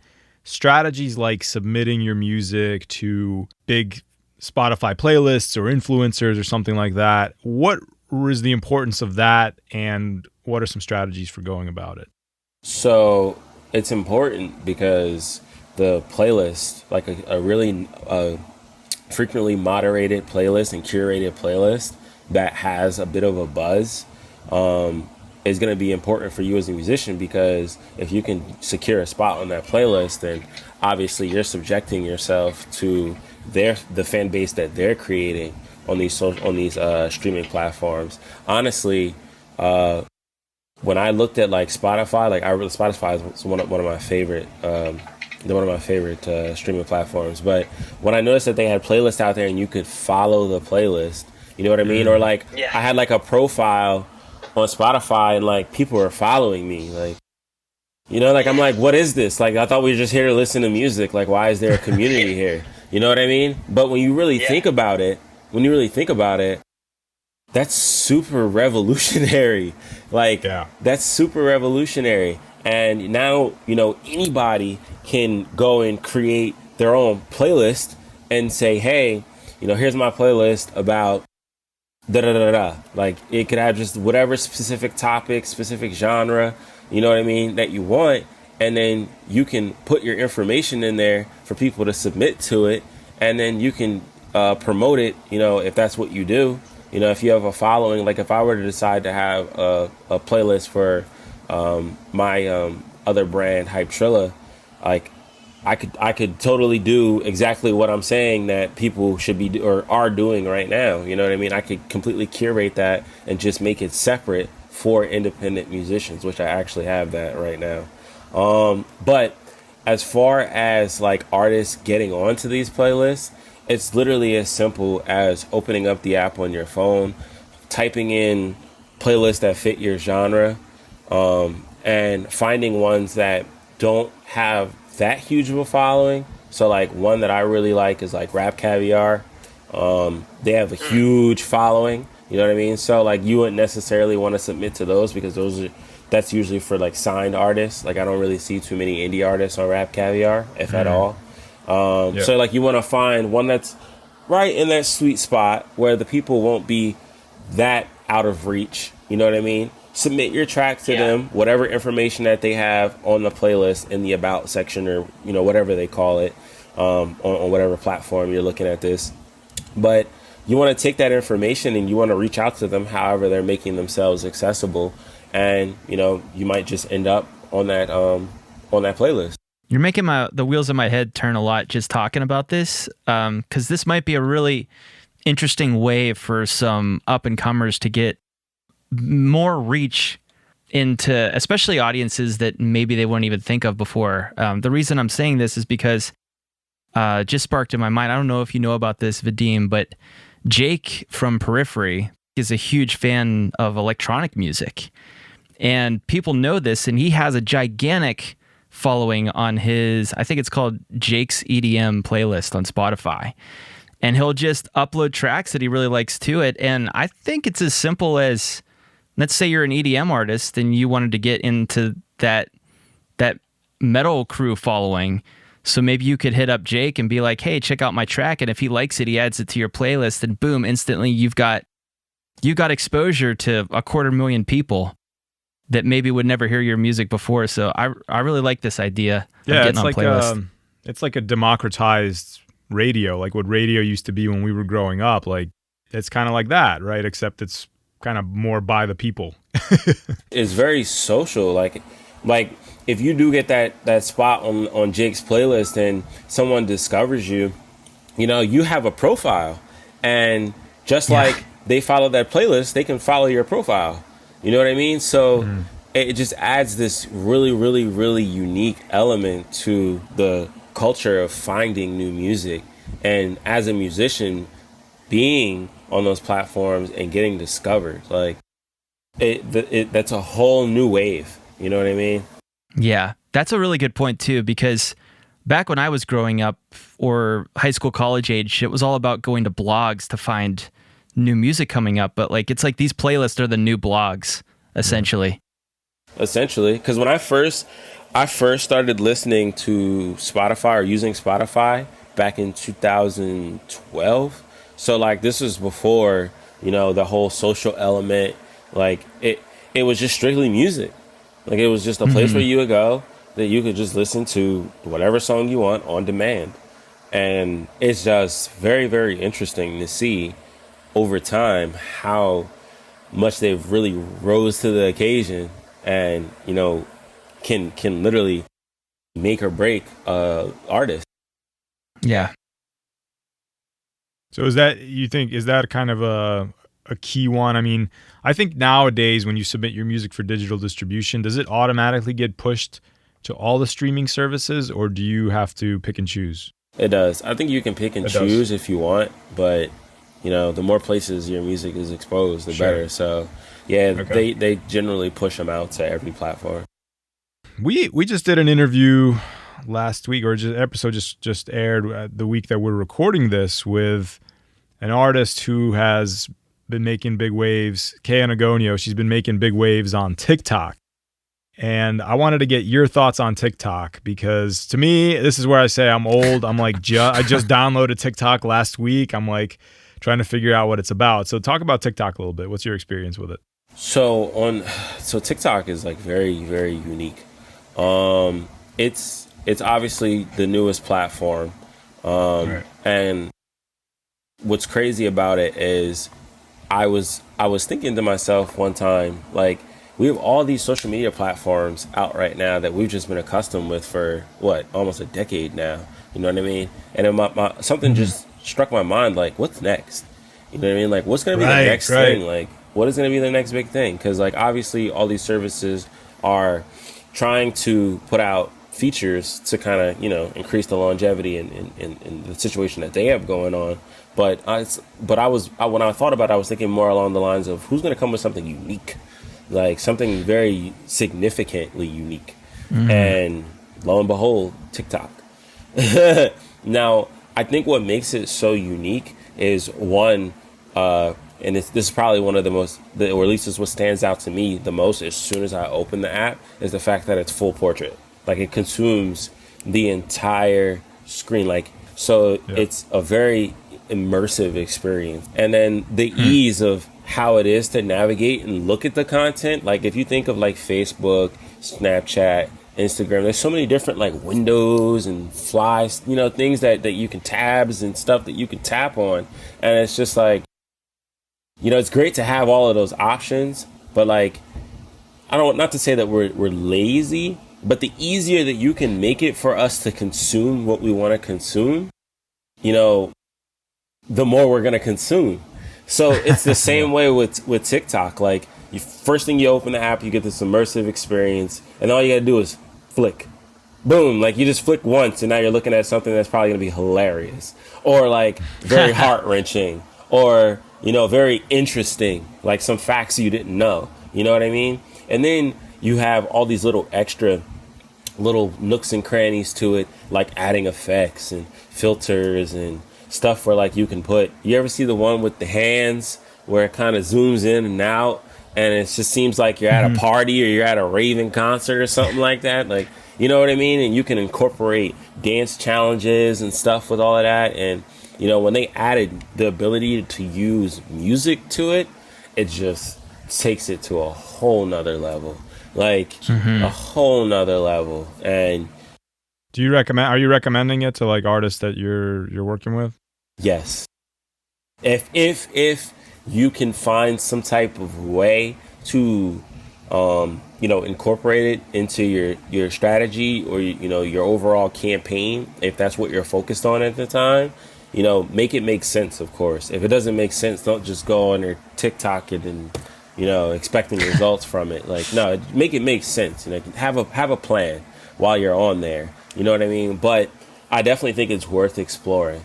strategies like submitting your music to big Spotify playlists or influencers or something like that. What is the importance of that, and what are some strategies for going about it? So it's important because the playlist, like a really frequently moderated playlist and curated playlist that has a bit of a buzz, is going to be important for you as a musician, because if you can secure a spot on that playlist, then obviously you're subjecting yourself to the fan base that they're creating on these streaming platforms. Honestly, when I looked at like Spotify, Spotify is one of my favorite. They're one of my favorite streaming platforms. But when I noticed that they had playlists out there and you could follow the playlist, you know what I mean? Or like I had like a profile on Spotify and like people were following me, like, like I'm like, what is this? Like, I thought we were just here to listen to music. Like, why is there a community here? You know what I mean? But when you really think about it, that's super revolutionary. Like, that's super revolutionary. And now, anybody can go and create their own playlist and say, hey, here's my playlist about da-da-da-da. Like, it could have just whatever specific topic, specific genre, you know what I mean, that you want. And then you can put your information in there for people to submit to it. And then you can promote it, if that's what you do. If you have a following, like if I were to decide to have a playlist for my other brand, Hype Trilla, like I could totally do exactly what I'm saying that people should be or are doing right now. You know what I mean? I could completely curate that and just make it separate for independent musicians, which I actually have that right now. But as far as like artists getting onto these playlists, it's literally as simple as opening up the app on your phone, typing in playlists that fit your genre, and finding ones that don't have that huge of a following, So like one that I really like is like Rap Caviar. They have a huge following. You know what I mean? So like you wouldn't necessarily want to submit to those because that's usually for like signed artists. Like I don't really see too many indie artists on Rap Caviar, if at all. So like you want to find one that's right in that sweet spot where the people won't be that out of reach. You know what I mean? Submit your track to them, whatever information that they have on the playlist in the about section, or you know, whatever they call it, on whatever platform you're looking at this. But you want to take that information and you want to reach out to them however they're making themselves accessible, and you know, you might just end up on that playlist. You're making the wheels in my head turn a lot just talking about this, because this might be a really interesting way for some up-and-comers to get more reach into, especially audiences that maybe they wouldn't even think of before. The reason I'm saying this is because just sparked in my mind, I don't know if you know about this, Vadim, but Jake from Periphery is a huge fan of electronic music. And people know this, and he has a gigantic following on his, I think it's called Jake's EDM playlist on Spotify. And he'll just upload tracks that he really likes to it. And I think it's as simple as, let's say you're an EDM artist and you wanted to get into that metal crew following. So maybe you could hit up Jake and be like, hey, check out my track. And if he likes it, he adds it to your playlist, and boom, instantly you got exposure to 250,000 people that maybe would never hear your music before. So I really like this idea of getting on playlists. It's like a democratized radio, like what radio used to be when we were growing up. Like it's kind of like that, right? Except it's kind of more by the people. It's very social. Like if you do get that spot on Jake's playlist and someone discovers you, you know, you have a profile, and just like they follow that playlist, they can follow your profile. You know what I mean? So it just adds this really, really, really unique element to the culture of finding new music. And as a musician, being on those platforms and getting discovered, like that's a whole new wave. You know what I mean? Yeah, that's a really good point too, because back when I was growing up, or high school, college age, it was all about going to blogs to find new music coming up. But like, it's like these playlists are the new blogs, essentially. Because when I first started listening to Spotify or using Spotify back in 2012, so like this was before, you know, the whole social element. Like it was just strictly music. Like it was just a place where you would go that you could just listen to whatever song you want on demand. And it's just very, very interesting to see over time how much they've really rose to the occasion, and you know, can literally make or break artists. Yeah. So is that kind of a key one? I mean, I think nowadays when you submit your music for digital distribution, does it automatically get pushed to all the streaming services, or do you have to pick and choose? It does. I think you can pick and choose if you want, but you know, the more places your music is exposed, the better. So yeah, they generally push them out to every platform. We just did an interview last week, or just episode just aired the week that we're recording this, with an artist who has been making big waves, Kay Anagonio. She's been making big waves on TikTok. And I wanted to get your thoughts on TikTok, because to me, this is where I say I'm old. I'm like, I just downloaded TikTok last week. I'm like trying to figure out what it's about. So talk about TikTok a little bit. What's your experience with it? So TikTok is like very, very unique. It's obviously the newest platform. And what's crazy about it is I was thinking to myself one time, like, we have all these social media platforms out right now that we've just been accustomed with for almost a decade now. You know what I mean? And then something just struck my mind, like, what's next? You know what I mean? Like, what's going to be the next thing? Like, what is going to be the next big thing? Because, like, obviously all these services are trying to put out features to kind of, you know, increase the longevity in the situation that they have going on. But when I thought about it, I was thinking more along the lines of who's going to come with something unique, like something very significantly unique. And lo and behold, TikTok. Now, I think what makes it so unique is one, and this is probably one of the most, or at least is what stands out to me the most as soon as I open the app, is the fact that it's full portrait. Like it consumes the entire screen. Like, so it's a very immersive experience. And then the ease of how it is to navigate and look at the content. Like if you think of like Facebook, Snapchat, Instagram, there's so many different like windows and flies, things that you can tabs and stuff that you can tap on. And it's just like, it's great to have all of those options, but like, not to say that we're lazy, but the easier that you can make it for us to consume what we want to consume, the more we're going to consume. So it's the same way with TikTok. Like first thing you open the app, you get this immersive experience, and all you got to do is flick. Boom. Like you just flick once, and now you're looking at something that's probably going to be hilarious or like very heart wrenching or, very interesting, like some facts you didn't know. You know what I mean? And then you have all these little extra little nooks and crannies to it, like adding effects and filters and stuff where like you can put, you ever see the one with the hands where it kind of zooms in and out and it just seems like you're at a party or you're at a raving concert or something like that? Like, you know what I mean? And you can incorporate dance challenges and stuff with all of that. And, when they added the ability to use music to it, it just takes it to a whole nother level. Like a whole nother level. And are you recommending it to like artists that you're working with? Yes. If you can find some type of way to incorporate it into your strategy or your overall campaign, if that's what you're focused on at the time, make it make sense, of course. If it doesn't make sense, don't just go on your TikTok and expecting results from it. Like, no, make it make sense. Have a plan while you're on there. You know what I mean? But I definitely think it's worth exploring.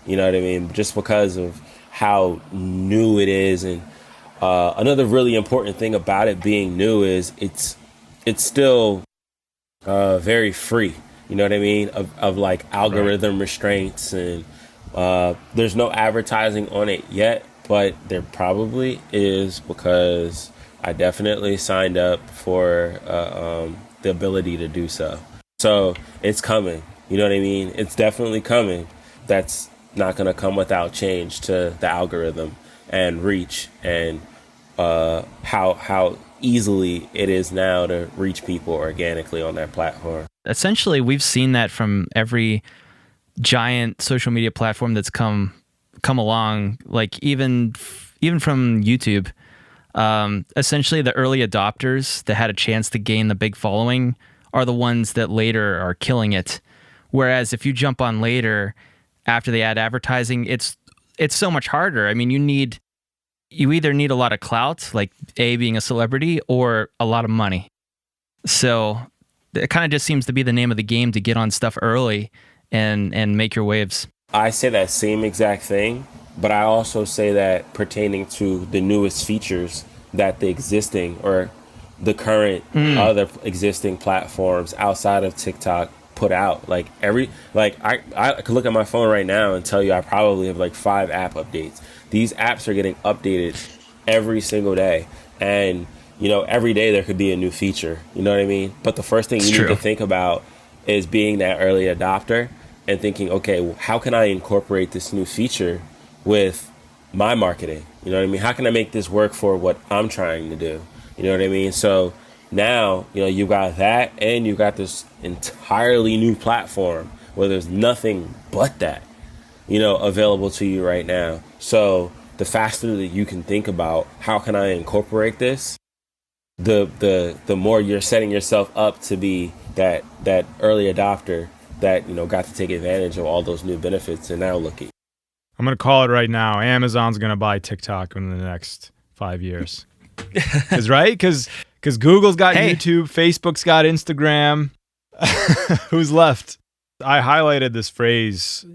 You know what I mean? Just because of how new it is. And another really important thing about it being new is it's still very free. You know what I mean? Of like algorithm restraints, and there's no advertising on it yet. But there probably is, because I definitely signed up for the ability to do so. So it's coming. You know what I mean? It's definitely coming. That's not going to come without change to the algorithm and reach and how easily it is now to reach people organically on that platform. Essentially, we've seen that from every giant social media platform that's come along, like even from YouTube. Essentially, the early adopters that had a chance to gain the big following are the ones that later are killing it. Whereas if you jump on later, after they add advertising, it's so much harder. I mean, you either need a lot of clout, like being a celebrity, or a lot of money. So it kind of just seems to be the name of the game to get on stuff early and make your waves. I say that same exact thing, but I also say that pertaining to the newest features that the existing or the current other existing platforms outside of TikTok put out. Like I could look at my phone right now and tell you I probably have like 5 app updates. These apps are getting updated every single day, and every day there could be a new feature. You know what I mean? But the first thing you need to think about is being that early adopter and thinking, okay, well, how can I incorporate this new feature with my marketing? You know what I mean? How can I make this work for what I'm trying to do? You know what I mean? So now, you got that, and you got this entirely new platform where there's nothing but that, available to you right now. So the faster that you can think about how can I incorporate this, the more you're setting yourself up to be that early adopter that got to take advantage of all those new benefits. And now look at you. I'm going to call it right now. Amazon's going to buy TikTok in the next 5 years. Because Google's got YouTube, Facebook's got Instagram. Who's left? I highlighted this phrase,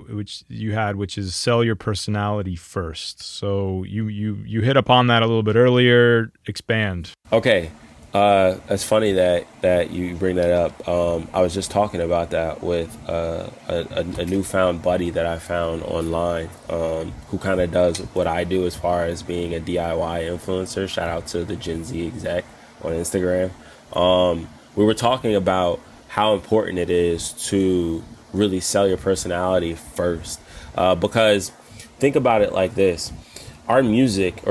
which you had, which is sell your personality first. So you hit upon that a little bit earlier. Expand. Okay. It's funny that you bring that up. I was just talking about that with a newfound buddy that I found online, who kind of does what I do as far as being a DIY influencer. Shout out to the Gen Z exec on Instagram. We were talking about how important it is to really sell your personality first, because think about it like this: our music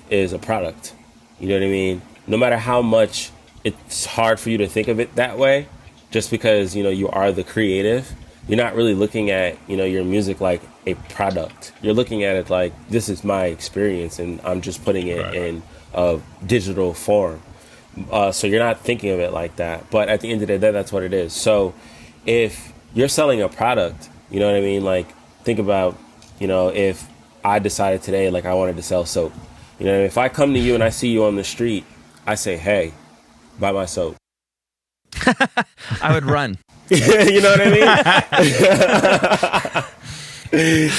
is a product. You know what I mean? No matter how much it's hard for you to think of it that way, just because, you are the creative, you're not really looking at, your music like a product. You're looking at it like, this is my experience and I'm just putting it in a digital form. So you're not thinking of it like that. But at the end of the day, that's what it is. So if you're selling a product, you know what I mean? Like, think about, if I decided today, like, I wanted to sell soap. If I come to you and I see you on the street, I say, hey, buy my soap. I would run. You know what I mean?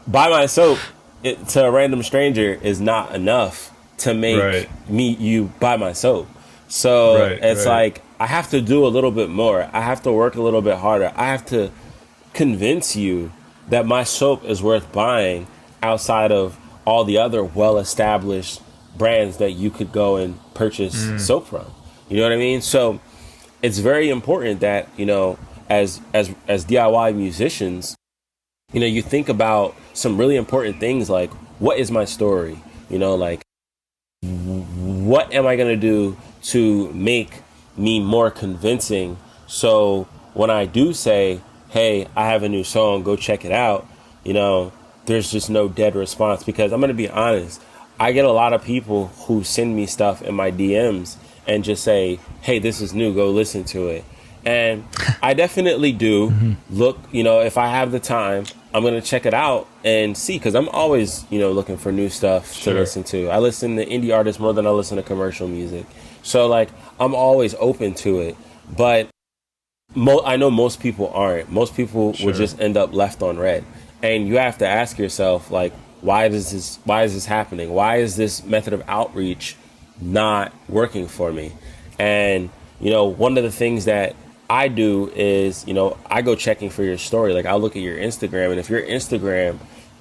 Buy my soap to a random stranger is not enough to make you buy my soap. So it's like, I have to do a little bit more. I have to work a little bit harder. I have to convince you that my soap is worth buying outside of all the other well-established brands that you could go and purchase soap from. You know what I mean? So it's very important that, as DIY musicians, you think about some really important things like, what is my story? Like, what am I going to do to make me more convincing? So when I do say, hey, I have a new song, go check it out, there's just no dead response. Because I'm going to be honest, I get a lot of people who send me stuff in my DMs and just say, hey, this is new, go listen to it. And I definitely do look, if I have the time, I'm going to check it out and see, because I'm always, looking for new stuff to listen to. I listen to indie artists more than I listen to commercial music. So, like, I'm always open to it. But I know most people aren't. Most people would just end up left on red. And you have to ask yourself, like, why is this happening? Why is this method of outreach not working for me? And, one of the things that I do is, I go checking for your story. Like, I'll look at your Instagram, and if your Instagram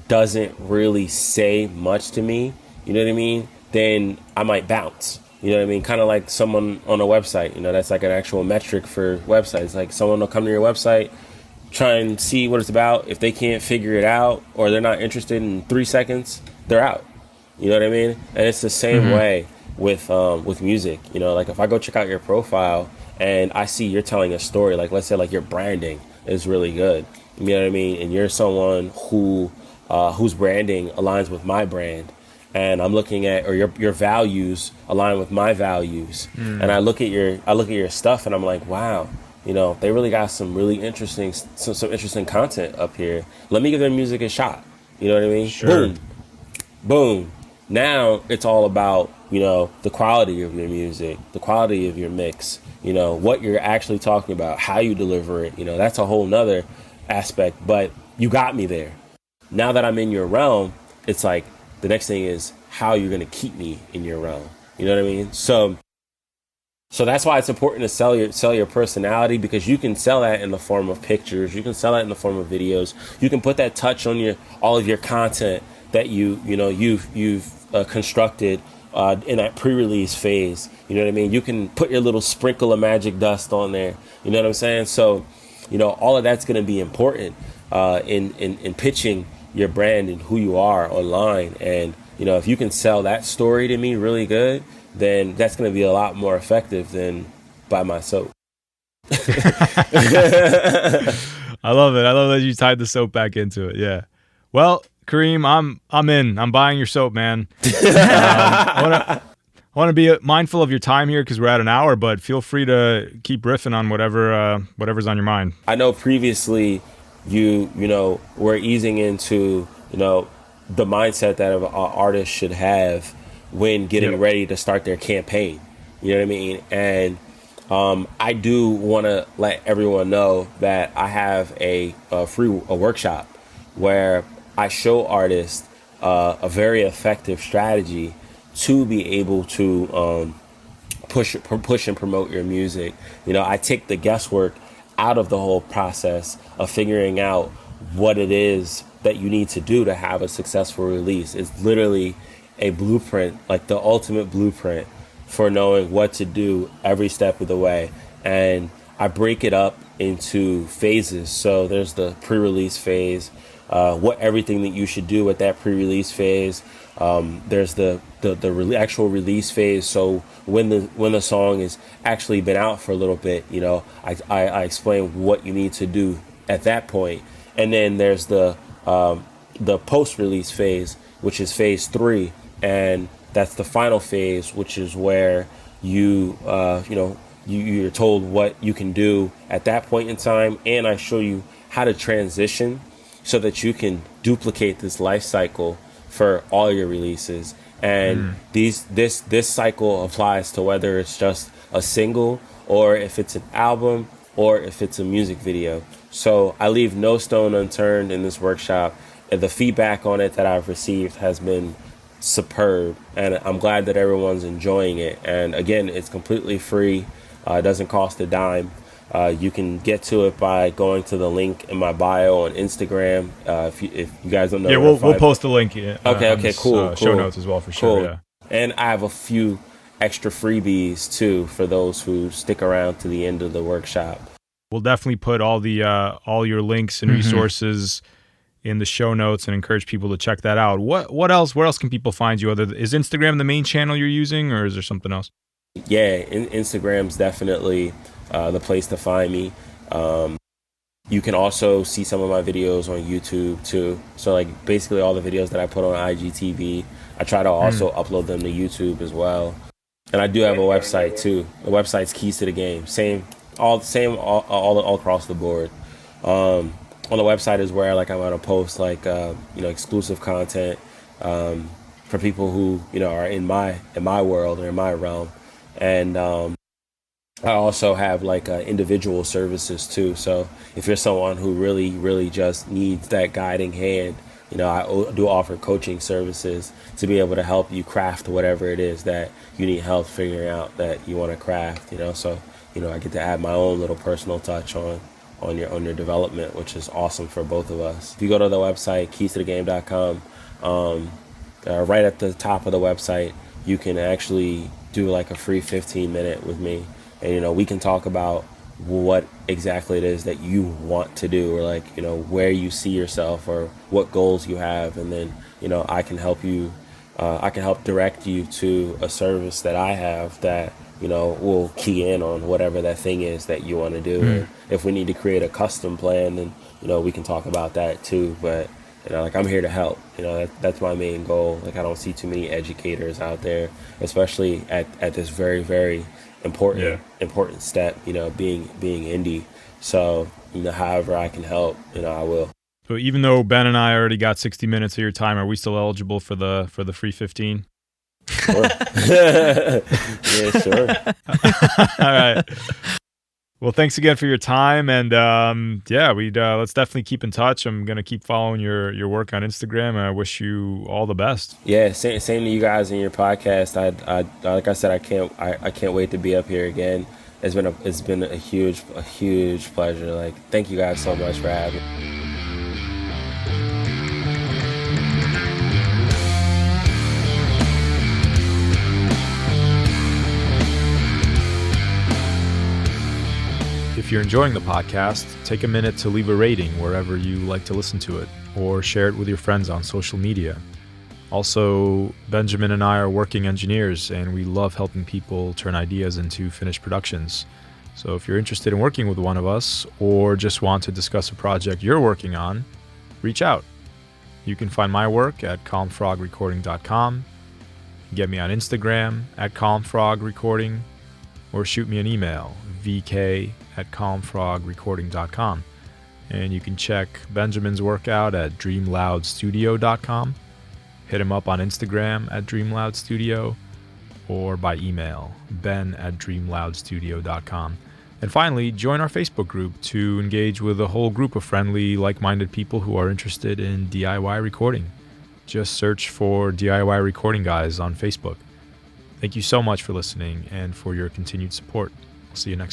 doesn't really say much to me, you know what I mean? Then I might bounce. You know what I mean? Kind of like someone on a website, that's like an actual metric for websites. Like, someone will come to your website, try and see what it's about. If they can't figure it out or they're not interested in 3 seconds, they're out. You know what I mean? And it's the same way with music. Like, if I go check out your profile and I see you're telling a story, like, let's say, like, your branding is really good. You know what I mean? And you're someone whose branding aligns with my brand. And I'm looking at, or your values align with my values. And I look at your stuff and I'm like, wow, they really got some really interesting, some interesting content up here. Let me give their music a shot. You know what I mean? Sure. Boom. Now it's all about, the quality of your music, the quality of your mix, what you're actually talking about, how you deliver it. That's a whole nother aspect, but you got me there. Now that I'm in your realm, it's like, the next thing is how you're going to keep me in your realm. You know what I mean? So that's why it's important to sell your personality, because you can sell that in the form of pictures. You can sell that in the form of videos. You can put that touch on all of your content that you've constructed in that pre-release phase. You know what I mean? You can put your little sprinkle of magic dust on there. You know what I'm saying? So, all of that's going to be important in pitching your brand and who you are online. And if you can sell that story to me really good, then that's going to be a lot more effective than buy my soap. I love it. I love that you tied the soap back into it. Yeah. Well, Kareem, I'm in. I'm buying your soap, man. I want to be mindful of your time here because we're at an hour, but feel free to keep riffing on whatever's on your mind. I know previously you were easing into, the mindset that an artist should have when getting ready to start their campaign. You know what I mean? And I do want to let everyone know that I have a workshop where I show artists a very effective strategy to be able to push and promote your music. I take the guesswork out of the whole process of figuring out what it is that you need to do to have a successful release. It's literally a blueprint, like the ultimate blueprint for knowing what to do every step of the way. And I break it up into phases. So there's the pre-release phase, everything that you should do at that pre-release phase. There's the actual release phase. So when the song has actually been out for a little bit, I explain what you need to do at that point. And then there's the post-release phase, which is phase 3, and that's the final phase, which is where you're told what you can do at that point in time, and I show you how to transition so that you can duplicate this life cycle for all your releases. And this cycle applies to whether it's just a single or if it's an album or if it's a music video. So I leave no stone unturned in this workshop. And the feedback on it that I've received has been superb, and I'm glad that everyone's enjoying it. And again, it's completely free. It doesn't cost a dime. You can get to it by going to the link in my bio on Instagram. If you guys don't know, we'll post the link. Okay, cool. Show notes as well for sure. Cool. Yeah. And I have a few extra freebies too for those who stick around to the end of the workshop. We'll definitely put all your links and resources in the show notes and encourage people to check that out. What else? Where else can people find you? Is Instagram the main channel you're using, or is there something else? Yeah, Instagram's definitely the place to find me. You can also see some of my videos on YouTube too. So like basically all the videos that I put on IGTV, I try to also upload them to YouTube as well. And I do have a website too. The website's Keyz to the Game. All across the board. On the website is where like I'm gonna post like exclusive content for people who are in my world or in my realm. And I also have like individual services too. So if you're someone who really, really just needs that guiding hand, I do offer coaching services to be able to help you craft whatever it is that you need help figuring out that you want to craft. So I get to add my own little personal touch on your development, which is awesome for both of us. If you go to the website keyztothegame.com, right at the top of the website, you can actually do like a free 15-minute with me, and we can talk about what exactly it is that you want to do, or like where you see yourself or what goals you have, and then I can help you. I can help direct you to a service that I have that will key in on whatever that thing is that you want to do. And if we need to create a custom plan, then we can talk about that too. But like I'm here to help. That's my main goal. Like I don't see too many educators out there, especially at this very, very important step. Being indie. So however I can help, I will. So even though Ben and I already got 60 minutes of your time, are we still eligible for the free 15? Sure. Yeah, sure. All right. Well, thanks again for your time, and let's definitely keep in touch. I'm gonna keep following your work on Instagram, and I wish you all the best. Yeah, same to you guys and your podcast. I like I said, I can't wait to be up here again. It's been a huge pleasure. Like, thank you guys so much for having me. If you're enjoying the podcast, take a minute to leave a rating wherever you like to listen to it, or share it with your friends on social media. Also, Benjamin and I are working engineers, and we love helping people turn ideas into finished productions. So if you're interested in working with one of us, or just want to discuss a project you're working on, reach out. You can find my work at calmfrogrecording.com, get me on Instagram at calmfrogrecording, or shoot me an email, vk@calmfrogrecording.com. And you can check Benjamin's work out at dreamloudstudio.com. Hit him up on Instagram at dreamloudstudio, or by email, ben@dreamloudstudio.com. And finally, join our Facebook group to engage with a whole group of friendly, like-minded people who are interested in DIY recording. just search for DIY Recording Guys on Facebook. Thank you so much for listening and for your continued support. I'll see you next